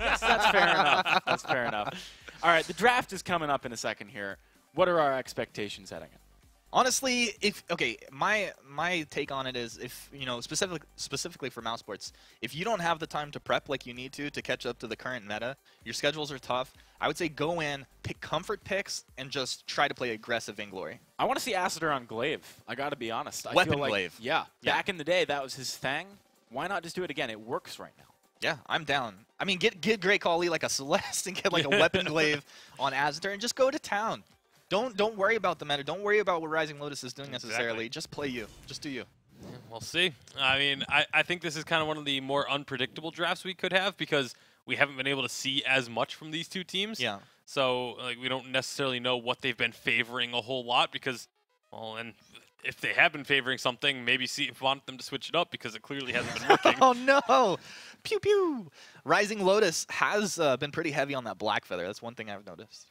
That's fair enough. That's fair enough. All right, the draft is coming up in a second here. What are our expectations heading in? Honestly, my take on it is, if specifically for Mousesports, if you don't have the time to prep like you need to catch up to the current meta, your schedules are tough. I would say go in, pick comfort picks, and just try to play aggressive Vainglory. I want to see Acitor on Glaive. I got to be honest. I Weapon feel like, Glaive. Yeah. Back in the day, that was his thing. Why not just do it again? It works right now. Yeah, I'm down. I mean, get Great Kali like a Celeste and get like a Weapon Glaive on Acitor and just go to town. Don't worry about the meta. Don't worry about what Rising Lotus is doing necessarily. Just play you. Just do you. Yeah, we'll see. I mean, I think this is kind of one of the more unpredictable drafts we could have because we haven't been able to see as much from these two teams. Yeah. So like we don't necessarily know what they've been favoring a whole lot because, well, and if they have been favoring something, maybe want them to switch it up because it clearly hasn't been working. Oh no! Pew pew! Rising Lotus has been pretty heavy on that Black Feather. That's one thing I've noticed.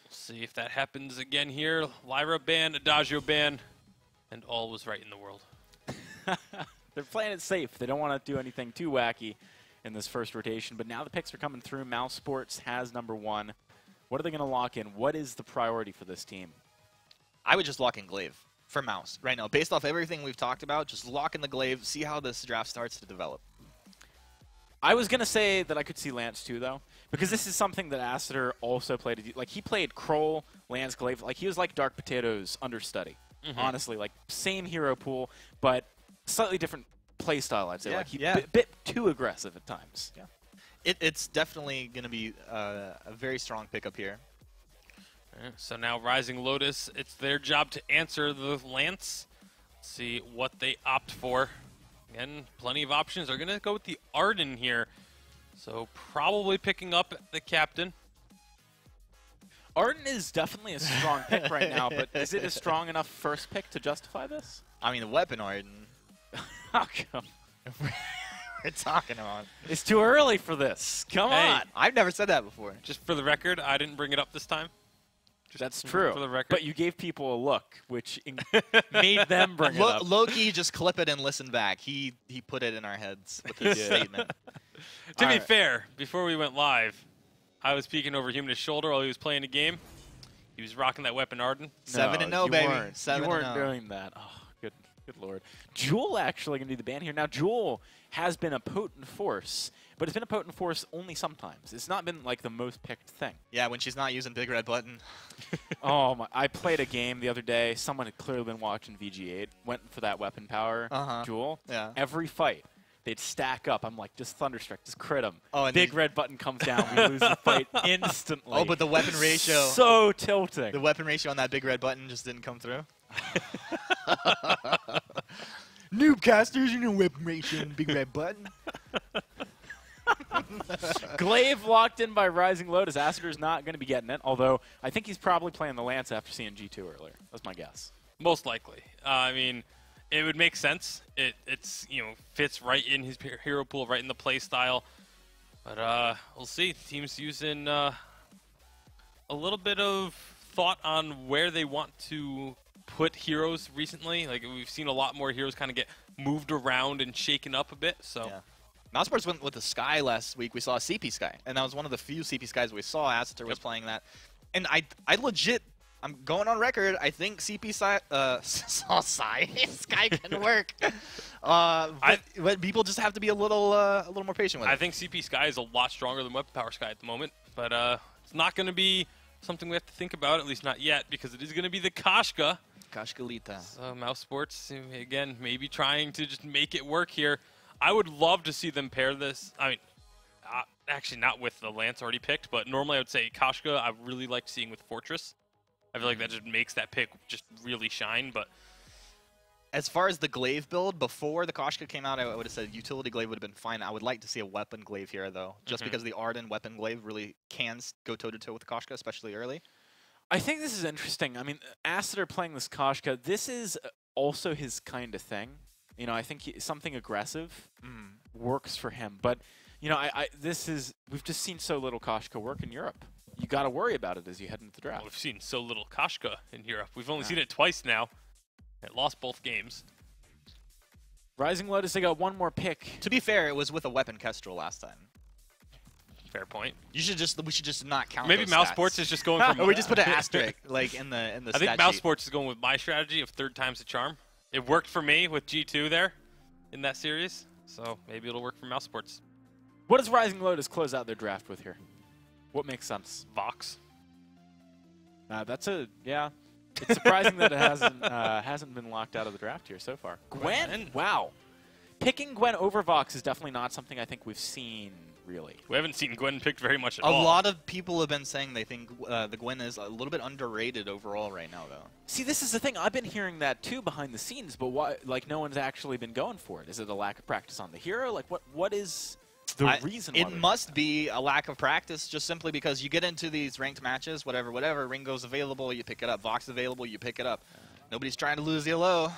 See if that happens again here. Lyra ban, Adagio ban, and all was right in the world. They're playing it safe. They don't want to do anything too wacky in this first rotation, but now the picks are coming through. Mousesports has #1. What are they going to lock in? What is the priority for this team? I would just lock in Glaive for Mouse right now. Based off everything we've talked about, just lock in the Glaive, see how this draft starts to develop. I was going to say that I could see Lance too, though, because this is something that Acitor also played. Like, he played Kroll, Lance, Glaive. Like, he was like Dark Potato's understudy, honestly. Like, same hero pool, but slightly different play style, I'd say. Yeah, like, he's yeah. bit too aggressive at times. Yeah. It's definitely going to be a very strong pickup here. So now Rising Lotus, it's their job to answer the Lance. Let's see what they opt for. Again, plenty of options. They're going to go with the Arden here. So probably picking up the captain. Arden is definitely a strong pick right now, but is it a strong enough first pick to justify this? I mean, the Weapon Arden. How come? We're talking about. It's too early for this. Come on. I've never said that before. Just for the record, I didn't bring it up this time. That's true. For the record. But you gave people a look, which made them bring it up. Loki, just clip it and listen back. He put it in our heads with his statement. To be fair, before we went live, I was peeking over Humanist shoulder while he was playing a game. He was rocking that Weapon Arden. 7-0, baby. 7-0. You weren't doing that. Oh, good lord. Jewel actually going to do the ban here. Now, Jewel has been a potent force, but it's been a potent force only sometimes. It's not been like the most picked thing. Yeah, when she's not using Big Red Button. Oh my! I played a game the other day. Someone had clearly been watching VG8, went for that weapon power Jewel. Yeah. Every fight, they'd stack up. I'm like, just Thunderstruck, just crit him. Oh, and Big Red Button comes down. We lose the fight instantly. Oh, but the weapon ratio. So tilting. The weapon ratio on that Big Red Button just didn't come through. Noobcasters, you know weapon ratio and Big Red Button. Glaive locked in by Rising Lotus. Acitor's not going to be getting it, although I think he's probably playing the Lance after seeing G2 earlier. That's my guess. Most likely. I mean, it would make sense. It's fits right in his hero pool, right in the play style. But we'll see. Team's using a little bit of thought on where they want to put heroes recently. Like, we've seen a lot more heroes kind of get moved around and shaken up a bit. So. Yeah. Mousesports went with the Sky last week. We saw a CP Sky, and that was one of the few CP Skies we saw. Acitor was playing that. And I legit, I'm going on record, I think CP Sky can work. But people just have to be a little more patient with it. I think CP Sky is a lot stronger than Weapon Power Sky at the moment, but it's not going to be something we have to think about, at least not yet, because it is going to be the Kashka. Kashkalita. So Mousesports, again, maybe trying to just make it work here. I would love to see them pair this. I mean, actually not with the Lance already picked, but normally I would say Kashka I really like seeing with Fortress. I feel like that just makes that pick just really shine. But as far as the Glaive build, before the Kashka came out, I would have said Utility Glaive would have been fine. I would like to see a Weapon Glaive here, though, just because the Arden Weapon Glaive really can go toe-to-toe with Kashka, especially early. I think this is interesting. I mean, Acitor playing this Kashka, this is also his kind of thing. You know, I think something aggressive works for him. But, you know, we've just seen so little Kashka work in Europe. You got to worry about it as you head into the draft. Well, we've seen so little Kashka in Europe. We've only seen it twice now. It lost both games. Rising Lotus, they got one more pick. To be fair, it was with a Weapon Kestrel last time. Fair point. We should just not count. Maybe those Mousesports stats. is just going from. Or we just put an asterisk like in the I think stat sheet. Mousesports is going with my strategy of 3rd time's the charm. It worked for me with G2 there in that series, so maybe it'll work for Mousesports. What does Rising Lotus close out their draft with here? What makes sense? Vox. That's a yeah. It's surprising that it hasn't been locked out of the draft here so far. Gwen, wow. Picking Gwen over Vox is definitely not something I think we've seen really. We haven't seen Gwen picked very much at A all. lot of people have been saying they think the Gwen is a little bit underrated overall right now, though. See, this is the thing. I've been hearing that too behind the scenes, but why? Like, no one's actually been going for it. Is it a lack of practice on the hero? Like, what is the reason? It must be a lack of practice, just simply because you get into these ranked matches, whatever. Ringo's available, you pick it up. Vox available, you pick it up. Nobody's trying to lose yellow.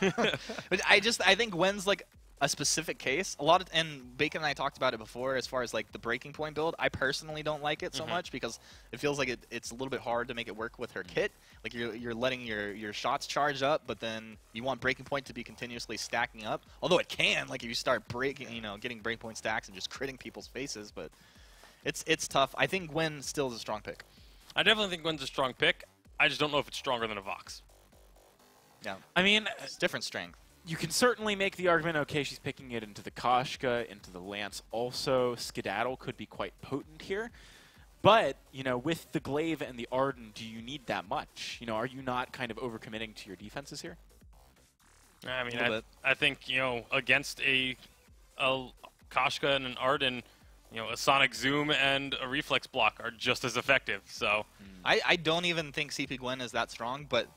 But I think Gwen's like a specific case. And Bacon and I talked about it before as far as like the breaking point build. I personally don't like it so much because it feels like it's a little bit hard to make it work with her kit. Like you're letting your shots charge up, but then you want breaking point to be continuously stacking up. Although it can, like if you start getting breaking point stacks and just critting people's faces, but it's tough. I think Gwen still is a strong pick. I definitely think Gwen's a strong pick. I just don't know if it's stronger than a Vox. Yeah. I mean, it's different strength. You can certainly make the argument, okay, she's picking it into the Koshka, into the Lance also. Skedaddle could be quite potent here. But, with the Glaive and the Arden, do you need that much? Are you not kind of overcommitting to your defenses here? I mean, I think, against a Koshka and an Arden, a Sonic Zoom and a Reflex block are just as effective. So I don't even think CP Gwen is that strong, but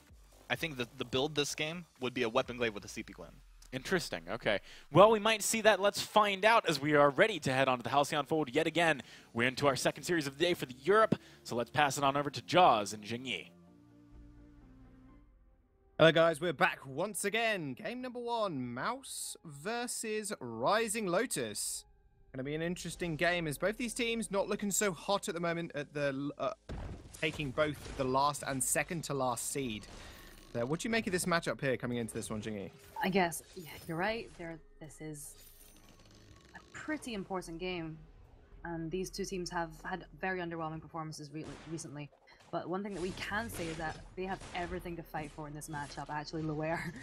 I think the build this game would be a Weapon Glaive with a CP Gwen. Interesting. Okay. Well, we might see that. Let's find out as we are ready to head on to the Halcyon Fold yet again. We're into our second series of the day for the Europe, so let's pass it on over to Jaws and Jingyi. Hello guys, we're back once again. Game number 1, Mouse versus Rising Lotus. Going to be an interesting game as both these teams not looking so hot at the moment at the taking both the last and second to last seed. So what do you make of this matchup here coming into this one, Jingyi? I guess, yeah, you're right. This is a pretty important game. And these two teams have had very underwhelming performances recently. But one thing that we can say is that they have everything to fight for in this matchup. Actually, Loer,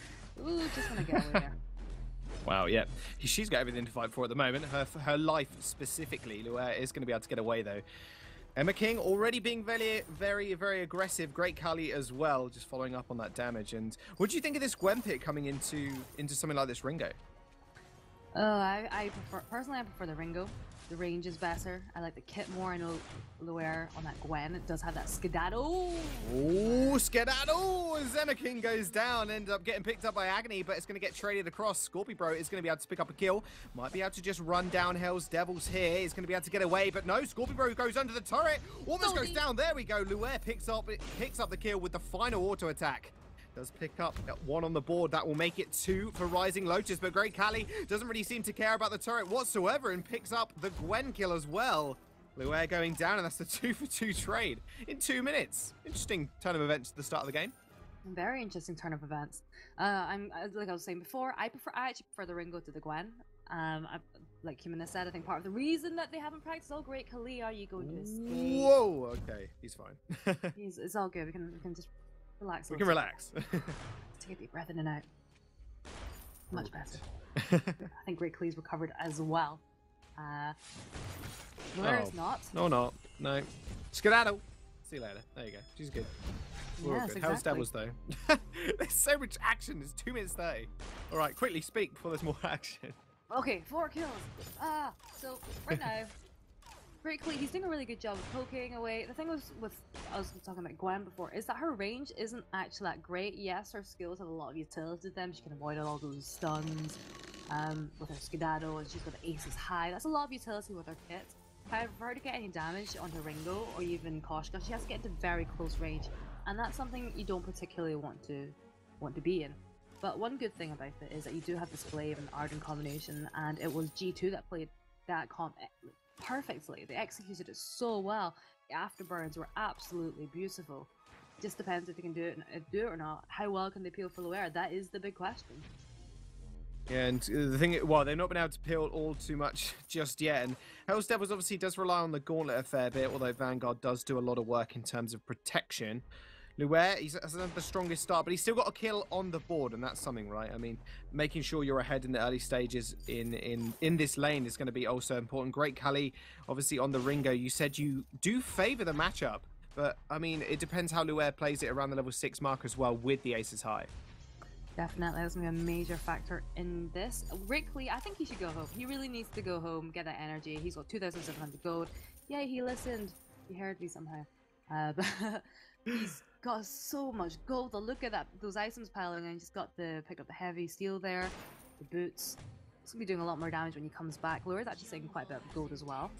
ooh, just want to get away there. Wow, yeah. She's got everything to fight for at the moment. Her life specifically, Loer is going to be able to get away, though. Emma King already being very, very, very aggressive. Great Kali as well, just following up on that damage. And what do you think of this Gwen pick coming into something like this Ringo? Personally, I prefer the Ringo. The range is better. I like the kit more. I know Loer on that Gwen. It does have that Skedaddle. Oh, Skedaddle! As Emma King goes down, ends up getting picked up by Agony, but it's going to get traded across. Scorpybro is going to be able to pick up a kill. Might be able to just run down Hell's Devils here. He's going to be able to get away, but no, Scorpybro goes under the turret. Almost goes down. There we go. Loer picks up the kill with the final auto attack. Does pick up 1 on the board. That will make it 2 for Rising Lotus. But Great Kali doesn't really seem to care about the turret whatsoever and picks up the Gwen kill as well. Loer going down, and that's the 2-for-2 trade in 2 minutes. Interesting turn of events at the start of the game. Very interesting turn of events. Like I was saying before, I actually prefer the Ringo to the Gwen. Like Humana said, I think part of the reason that they haven't practiced, oh great, Kali, are you going to escape? Whoa, okay, he's fine. It's all good. We can just relax. We can relax. Take a deep breath in and out. Much better. I think Great Kali's recovered as well. Loer is not. No. Skedaddle. See you later. There you go. She's good. We're all Yes, good. Hell's exactly. Devils, though. There's so much action. It's 2 minutes 30. All right, quickly speak before there's more action. Okay, 4 kills. So right now, Great Kali, he's doing a really good job of poking away. The thing with I was talking about Gwen before, is that her range isn't actually that great. Yes, her skills have a lot of utility to them. She can avoid all those stuns with her Skedaddle, and she's got the Aces High. That's a lot of utility with her kit. However, for her to get any damage onto Ringo or even Koshka, she has to get into very close range, and that's something you don't particularly want to be in. But one good thing about it is that you do have this Glaive and Arden combination, and it was G2 that played that comp perfectly. They executed it so well. The afterburns were absolutely beautiful. Just depends if they can do it or not. How well can they peel for Loer? That is the big question. Yeah, and the thing, well, they've not been able to peel all too much just yet. And Hell's Devils obviously does rely on the Gauntlet a fair bit, although Vanguard does do a lot of work in terms of protection. Luer, he's the strongest start, but he's still got a kill on the board, and that's something, right? I mean, making sure you're ahead in the early stages in this lane is going to be also important. Great Kali, obviously on the Ringo. You said you do favour the matchup, but, I mean, it depends how Luer plays it around the level 6 mark as well with the aces high. Definitely, that's going to be a major factor in this. Rickley, I think he should go home. He really needs to go home, get that energy. He's got 2,700 gold. Yeah, he listened. He heard me somehow. But he's got so much gold. Look at that, those items piling in. He's just got pick up the heavy steel there, the boots. He's going to be doing a lot more damage when he comes back. Lure's actually saving quite a bit of gold as well.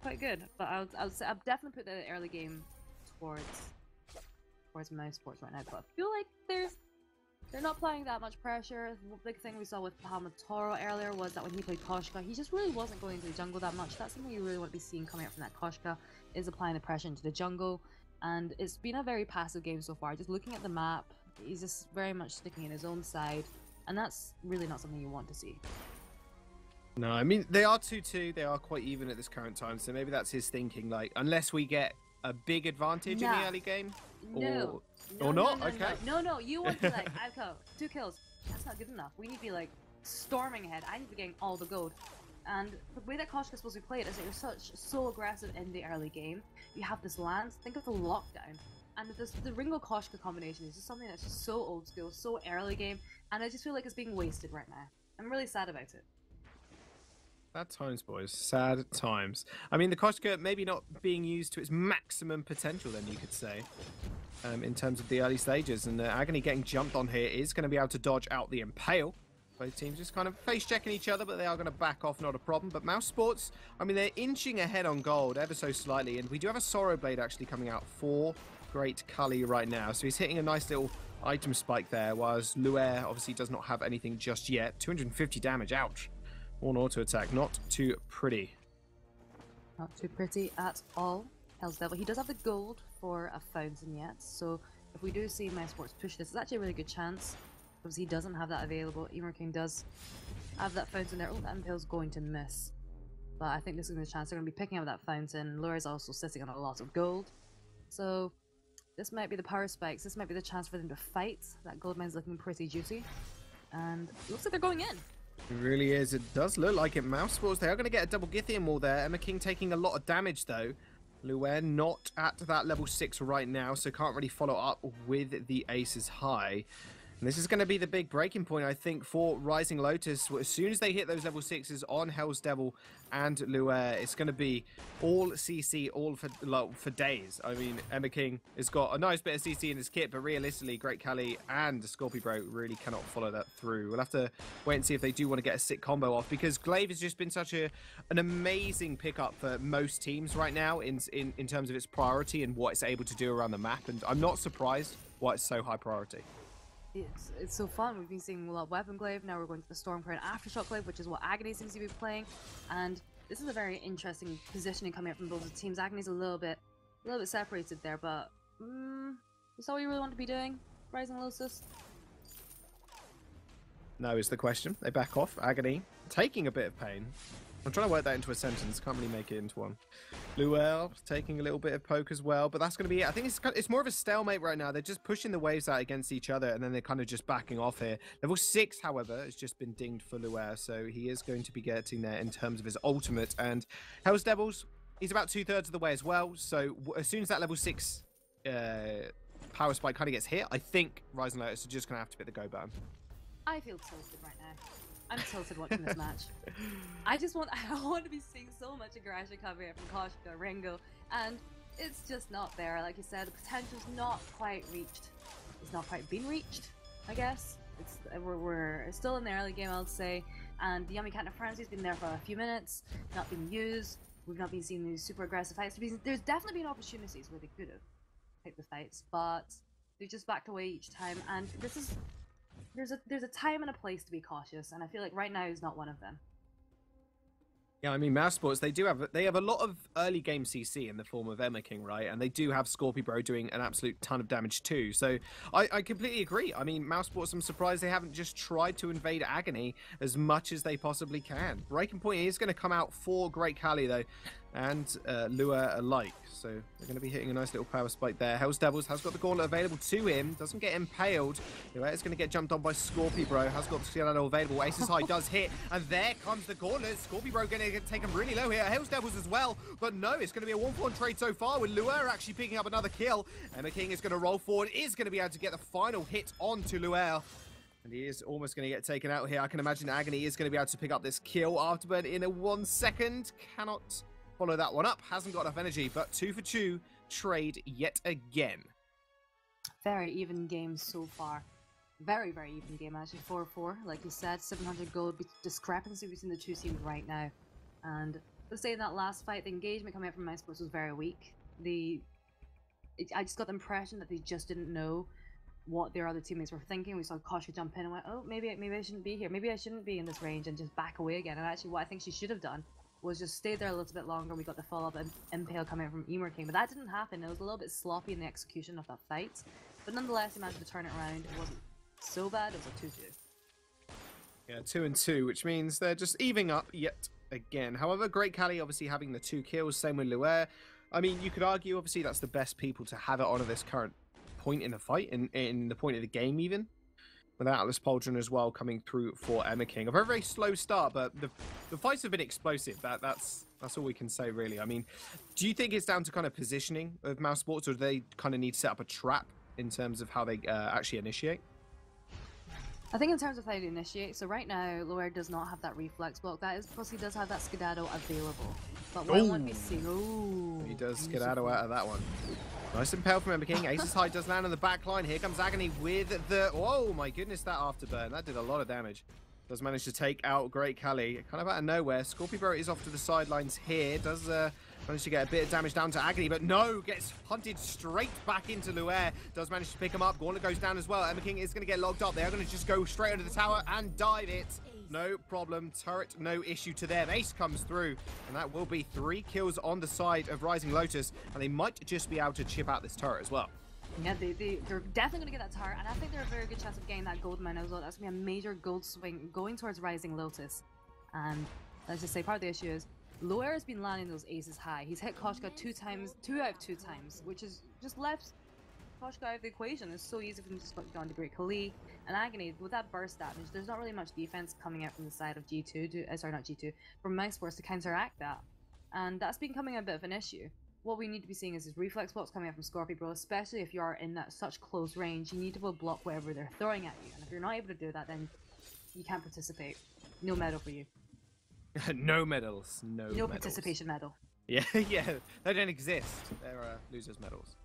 Quite good. But I'll definitely put the early game towards Mousesports right now. But I feel like they're not applying that much pressure. The big thing we saw with Toro earlier was that when he played Koshka, he just really wasn't going to the jungle that much. That's something you really want to be seeing coming up from that Koshka, is applying the pressure into the jungle. And it's been a very passive game so far. Just looking at the map, he's just very much sticking in his own side. And that's really not something you want to see. No, I mean, they are 2-2. They are quite even at this current time. So maybe that's his thinking. Like, unless we get a big advantage in the early game? No. Or not? Okay. No, you want to be like, I've got 2 kills. That's not good enough. We need to be like storming ahead. I need to be getting all the gold. And the way that Koshka is supposed to be played is that you're so aggressive in the early game. You have this lance. Think of the lockdown. And the Ringo Koshka combination is just something that's just so old school, so early game, and I just feel like it's being wasted right now. I'm really sad about it. Sad times, boys. Sad times. I mean, the Koshka maybe not being used to its maximum potential, then you could say, in terms of the early stages. And Agony getting jumped on here is going to be able to dodge out the Impale. Both teams just kind of face-checking each other, but they are going to back off, not a problem. But Mousesports, I mean, they're inching ahead on gold ever so slightly. And we do have a Sorrow Blade actually coming out for Great Kali right now. So he's hitting a nice little item spike there, whereas Luer obviously does not have anything just yet. 250 damage, ouch. One auto attack, not too pretty. Not too pretty at all. Hell's Devil, he does have the gold for a fountain yet, so if we do see Mousesports push this, it's actually a really good chance, because he doesn't have that available. Emer King does have that fountain there. Oh, that Impale's going to miss. But I think this is going to be a chance. They're going to be picking up that fountain. Lure is also sitting on a lot of gold. So this might be the power spikes. This might be the chance for them to fight. That gold mine's looking pretty juicy. And it looks like they're going in. It really is. It does look like it. Mousesports, they are going to get a double Githian wall there. Emma King taking a lot of damage, though. Luer not at that level 6 right now, so can't really follow up with the aces high. And this is going to be the big breaking point, I think, for Rising Lotus. As soon as they hit those level 6s on Hell's Devil and Luer, it's going to be all CC, all for days. I mean, Emma King has got a nice bit of CC in his kit, but realistically, Great Kali and Scorpio Bro really cannot follow that through. We'll have to wait and see if they do want to get a sick combo off, because Glaive has just been such an amazing pickup for most teams right now in terms of its priority and what it's able to do around the map, and I'm not surprised why it's so high priority. It's so fun. We've been seeing a lot of Weapon Glaive. Now we're going to the Stormcrown Aftershock Glaive, which is what Agony seems to be playing. And this is a very interesting positioning coming up from both teams. Agony's a little bit separated there, but is that what you really want to be doing, Rising Lotus? No is the question. They back off. Agony taking a bit of pain. I'm trying to work that into a sentence. Can't really make it into one. Luel taking a little bit of poke as well, but that's going to be it. I think it's more of a stalemate right now. They're just pushing the waves out against each other, and then they're kind of just backing off here. Level 6, however, has just been dinged for Luer, so he is going to be getting there in terms of his ultimate. And Hell's Devils, he's about 2/3 of the way as well, so as soon as that level 6 power spike kind of gets hit, I think Rising Lotus are just going to have to hit the go button. I feel tilted right now. I'm tilted watching this match. I want to be seeing so much aggression coming from Koshka, Ringo, and it's just not there. Like you said, the potential's not quite reached. It's not quite been reached, I guess. We're still in the early game, I'll say, and the Yummy Cat of Frenzy's been there for a few minutes, not been used. We've not been seeing these super aggressive fights. There's definitely been opportunities where they could have picked the fights, but they just backed away each time, and this is... There's a time and a place to be cautious, and I feel like right now is not one of them. Yeah, I mean, Mousesports, they have a lot of early game CC in the form of Emma King, right? And they do have Scorpibro doing an absolute ton of damage too. So I completely agree. I mean, Mousesports, I'm surprised they haven't just tried to invade Agony as much as they possibly can. Breaking Point is going to come out for Great Kali though, and Lure alike. So they're going to be hitting a nice little power spike there. Hell's Devils has got the gauntlet available to him. Doesn't get impaled. Lure is going to get jumped on by Scorpibro. Has got the Skedaddle available. Aces High does hit. And there comes the gauntlet. Scorpibro going to take him really low here. Hell's Devils as well. But no, it's going to be a 1-for-1 trade so far with Lure actually picking up another kill. Emma King is going to roll forward. Is going to be able to get the final hit onto Lure. And he is almost going to get taken out here. I can imagine Agony is going to be able to pick up this kill. Afterburn in a 1 second. Cannot follow that one up. Hasn't got enough energy, but 2 for 2 trade yet again. Very even game so far. Very, very even game actually. 4-4, like you said, 700 gold discrepancy between the two teams right now. And let's say in that last fight, the engagement coming out from Mousesports was very weak. I just got the impression that they just didn't know what their other teammates were thinking. We saw Koshka jump in and went, oh, maybe I shouldn't be here. Maybe I shouldn't be in this range, and just back away again. And actually what I think she should have done was just stay there a little bit longer. We got the follow-up impale coming from Emer King, but that didn't happen. It was a little bit sloppy in the execution of that fight, but nonetheless, he managed to turn it around. It wasn't so bad. It was a 2-2. Yeah, 2 and 2, which means they're just evening up yet again. However, Great Kali obviously having the 2 kills, same with Lure. I mean, you could argue obviously that's the best people to have it on at this current point in the fight, in the point of the game even. With Atlas Pauldron as well coming through for Emma King. A very, very slow start, but the fights have been explosive. That's all we can say, really. I mean, do you think it's down to kind of positioning of Mousesports, or do they kind of need to set up a trap in terms of how they actually initiate? I think in terms of how to initiate, so right now, Lure does not have that reflex block. That is because he does have that Skedaddle available. But what I want to be seeing... He does Skedaddle out of that one. Nice impale from Emma King. Aces High does land on the back line. Here comes Agony with the... Oh my goodness, that afterburn. That did a lot of damage. Does manage to take out Great Kali. Kind of out of nowhere. Scorpibro is off to the sidelines here. Does manage to get a bit of damage down to Agony, but no, gets hunted straight back into Lure. Does manage to pick him up. Gauntlet goes down as well. Emma King is going to get locked up. They are going to just go straight under the tower and dive it. No problem. Turret, no issue to them. Ace comes through, and that will be 3 kills on the side of Rising Lotus, and they might just be able to chip out this turret as well. Yeah, they're definitely going to get that turret, and I think they're a very good chance of getting that gold mine as well. That's going to be a major gold swing going towards Rising Lotus. And let's just say part of the issue is Lure has been landing those aces high. He's hit Koshka 2 out of 2 times, which is just left Koshka out of the equation. It's so easy for him to just go on to Great Kali. And Agony, with that burst damage, there's not really much defense coming out from the side of G2, sorry, not G2, from Mousesports to counteract that. And that's been becoming a bit of an issue. What we need to be seeing is his reflex blocks coming out from Scorpibro, especially if you are in that such close range. You need to block whatever they're throwing at you. And if you're not able to do that, then you can't participate. No medal for you. No medals. No medals. Participation medal. Yeah, yeah, they don't exist. They're losers' medals.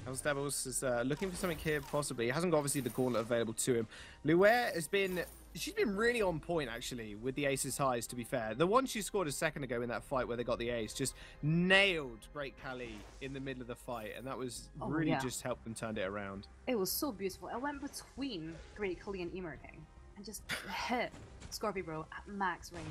Hell's Devils is looking for something here, possibly. He hasn't got obviously the gauntlet available to him. Lure has been... She's been really on point, actually, with the aces highs, to be fair. The one she scored a second ago in that fight where they got the ace just nailed Great Kali in the middle of the fight, and that was really just helped them turn it around. It was so beautiful. It went between Great Kali and Emer King and just hit Scorpibro at max range.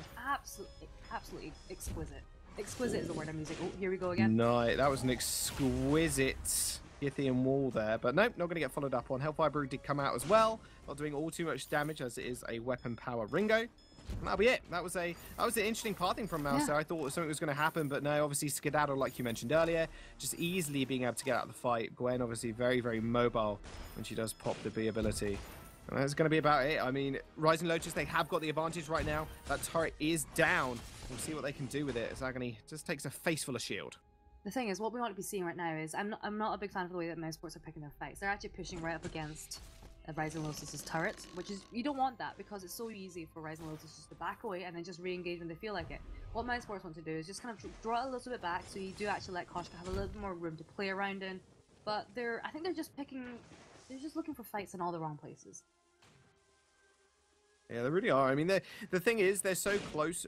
Absolutely exquisite. Exquisite is the word I'm using. Oh, here we go again. No, that was an exquisite Scythian wall there, but nope, not going to get followed up on. Hellfire Brew did come out as well, not doing all too much damage as it is a weapon power Ringo. And that'll be it. That was an interesting pathing from Mouse there. I thought something was going to happen, but no, obviously Skedaddle, like you mentioned earlier, just easily being able to get out of the fight. Gwen obviously very, very mobile when she does pop the B ability. And that's going to be about it. I mean, Rising Lotus, they have got the advantage right now. That turret is down. We'll see what they can do with it as Agony just takes a face full of shield. The thing is, what we want to be seeing right now is, I'm not a big fan of the way that Mousesports are picking their fights. They're actually pushing right up against Rising Lotus's turret, which is, you don't want that because it's so easy for Rising Lotus just to back away and then just re-engage when they feel like it. What Mousesports want to do is just kind of draw it a little bit back so you do actually let Koshka have a little bit more room to play around in. But I think they're just looking for fights in all the wrong places. Yeah, they really are. I mean, the thing is, they're so close.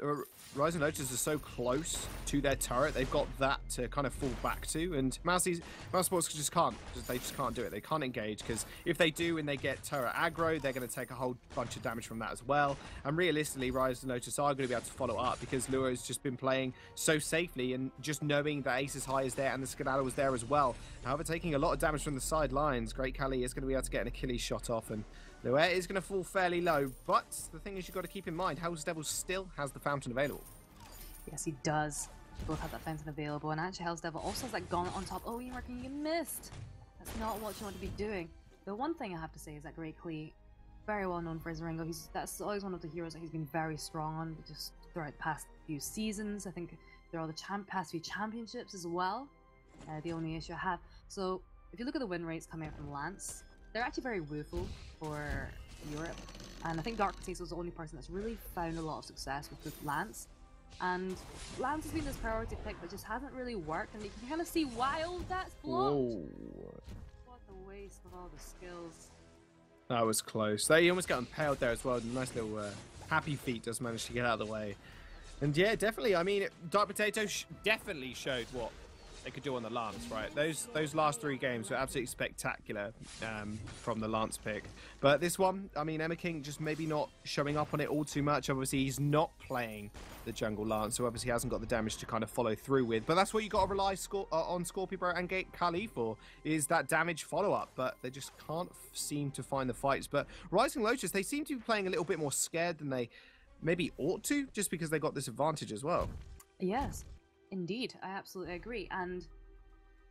Rising Lotus are so close to their turret. They've got that to kind of fall back to, and Mousesports just can't. They just can't do it. They can't engage because if they do and they get turret aggro, they're going to take a whole bunch of damage from that as well. And realistically, Rising Lotus are going to be able to follow up because Lua's just been playing so safely and just knowing that Aces High is there and the Skedaddle was there as well. However, taking a lot of damage from the sidelines, Great Khali is going to be able to get an Achilles shot off, and Lua is going to fall fairly low, but the thing is you've got to keep in mind, Hell's Devil still has the fountain available. Yes, he does. They both have that fountain available, and actually Hell's Devil also has that gauntlet on top. Oh, Emerking, you missed! That's not what you want to be doing. The one thing I have to say is that Great Khali, very well known for his Ringo. That's always one of the heroes that he's been very strong on, just throughout the past few seasons. I think there are the past few championships as well. The only issue I have. So, if you look at the win rates coming out from Lance, they're actually very woeful for Europe, and I think Dark Potato is the only person that's really found a lot of success with Lance, and Lance has been this priority pick but just hasn't really worked, and you can kind of see why. Oh, that's blocked! Whoa. What a waste of all the skills. That was close. They almost got impaled there as well. Nice little happy feet does manage to get out of the way. And yeah, definitely, I mean, Dark Potato definitely showed what they could do on the Lance, right? Those last 3 games were absolutely spectacular from the Lance pick. But this one, I mean, King just maybe not showing up on it all too much. Obviously, he's not playing the jungle Lance, so obviously he hasn't got the damage to kind of follow through with. But that's what you got to rely on Scorpio Bro and Great Khali for, is that damage follow-up. But they just can't seem to find the fights. But Rising Lotus, they seem to be playing a little bit more scared than they maybe ought to, just because they got this advantage as well. Yes. Indeed, I absolutely agree, and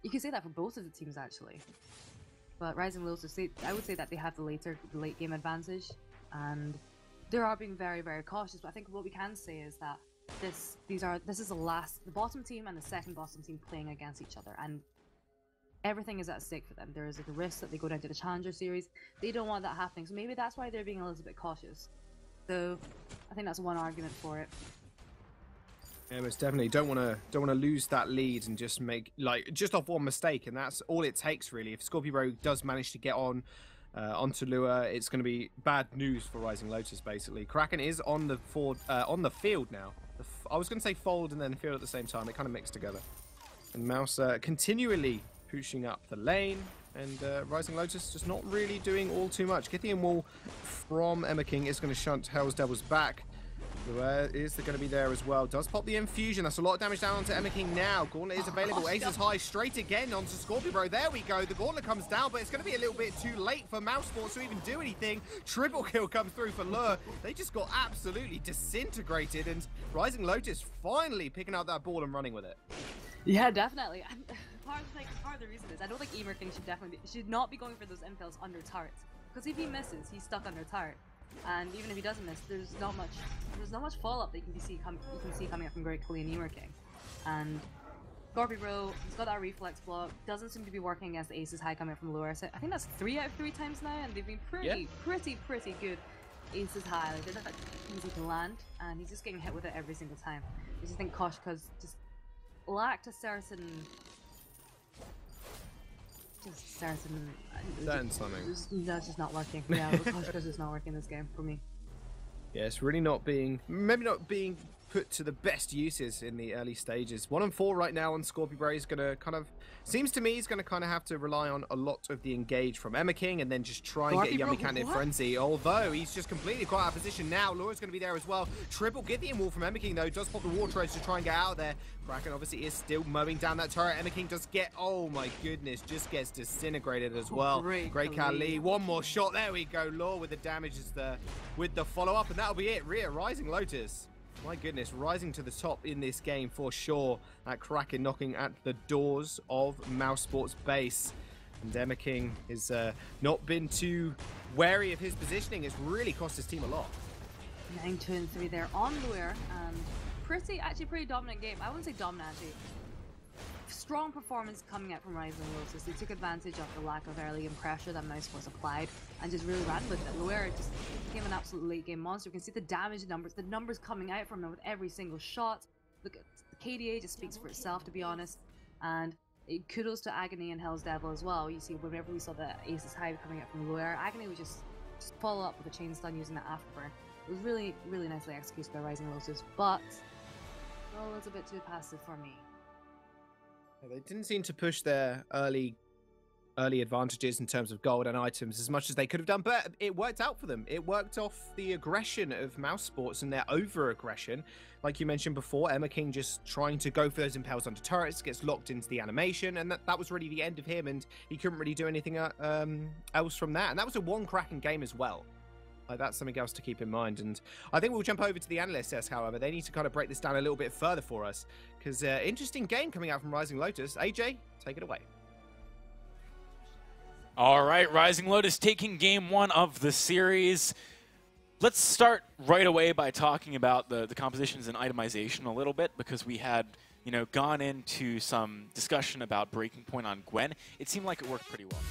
you can say that for both of the teams actually. But Rising Lotus, I would say that they have the late game advantage, and they are being very, very cautious. But I think what we can say is that this is the bottom team and the second bottom team playing against each other, and everything is at stake for them. There is a risk that they go down to the Challenger Series. They don't want that happening, so maybe that's why they're being a little bit cautious. So I think that's one argument for it. Yeah, most definitely. Don't want to lose that lead and just make just off one mistake, and that's all it takes really. If Scorpio Bro does manage to get onto Lua, it's going to be bad news for Rising Lotus basically. Kraken is on the field now. I was going to say fold and then field at the same time. It kind of mixed together. And Mouse continually pushing up the lane, and Rising Lotus just not really doing all too much. Getting a wall from King is going to shunt Hell's Devils back. Lua is going to be there as well. Does pop the infusion. That's a lot of damage down onto King now. Gauntlet is available. Aces High straight again onto Scorpio Bro. There we go. The Gauntlet comes down, but it's going to be a little bit too late for Mousesports to even do anything. Triple kill comes through for Lua. They just got absolutely disintegrated, and Rising Lotus finally picking out that ball and running with it. Yeah, definitely. And part of the reason is I don't think King should not be going for those impels under turrets, because if he misses, he's stuck under turret. And even if he doesn't miss, there's not much follow-up that you can see coming up from Great Khali and King. And Scorpio Bro, he's got that reflex block, doesn't seem to be working against the Aces High coming up from Lua. So I think that's 3 out of 3 times now, and they've been pretty good Aces High. Like, they're not that easy to land, and he's just getting hit with it every single time. I just think Koshka's just lacked a certain something. That's just not working. Yeah, Koshka's just not working this game for me. Yeah, it's really maybe not being put to the best uses in the early stages. 1-4 right now on Scorpio Bro. He's going to seems to me he's going to kind of have to rely on a lot of the engage from King and then just try and get a Yummy Cannon Frenzy. Although he's just completely caught out of position now. Laura's going to be there as well. Triple Githian wall from King though. Does pop the water edge to try and get out of there. Kraken obviously is still mowing down that turret. King does get, oh my goodness, just gets disintegrated as well. Great Khali. One more shot. There we go. Law with the damage with the follow-up, and that'll be it. Rising Lotus. My goodness, rising to the top in this game for sure. That Kraken knocking at the doors of Mousesports base. And King has not been too wary of his positioning. It's really cost his team a lot. 9-2-3 there on Lure, and pretty dominant game. I wouldn't say dominant, actually. Strong performance coming out from Rising Lotus. They took advantage of the lack of early game pressure that Mousesports applied and just really ran with it. Lure just became an absolute late game monster. You can see the damage numbers, the numbers coming out from him with every single shot. Look, the KDA just speaks for itself, to be honest. And kudos to Agony and Hell's Devil as well. You see, whenever we saw the Aces High coming out from Lure, Agony was just follow up with a chain stun using that afterburn. It was really, really nicely executed by Rising Lotus, but still a little bit too passive for me. They didn't seem to push their early advantages in terms of gold and items as much as they could have done, but it worked out for them. It worked off the aggression of Mousesports and their over-aggression. Like you mentioned before, Emma King just trying to go for those impels onto turrets, gets locked into the animation, and that was really the end of him, and he couldn't really do anything else from that. And that was a one cracking game as well. Like, that's something else to keep in mind. And I think we'll jump over to the analyst desk, however. They need to kind of break this down a little bit further for us, because interesting game coming out from Rising Lotus. AJ, take it away. All right, Rising Lotus taking game 1 of the series. Let's start right away by talking about the compositions and itemization a little bit, because we had, you know, gone into some discussion about breaking point on Gwen. It seemed like it worked pretty well.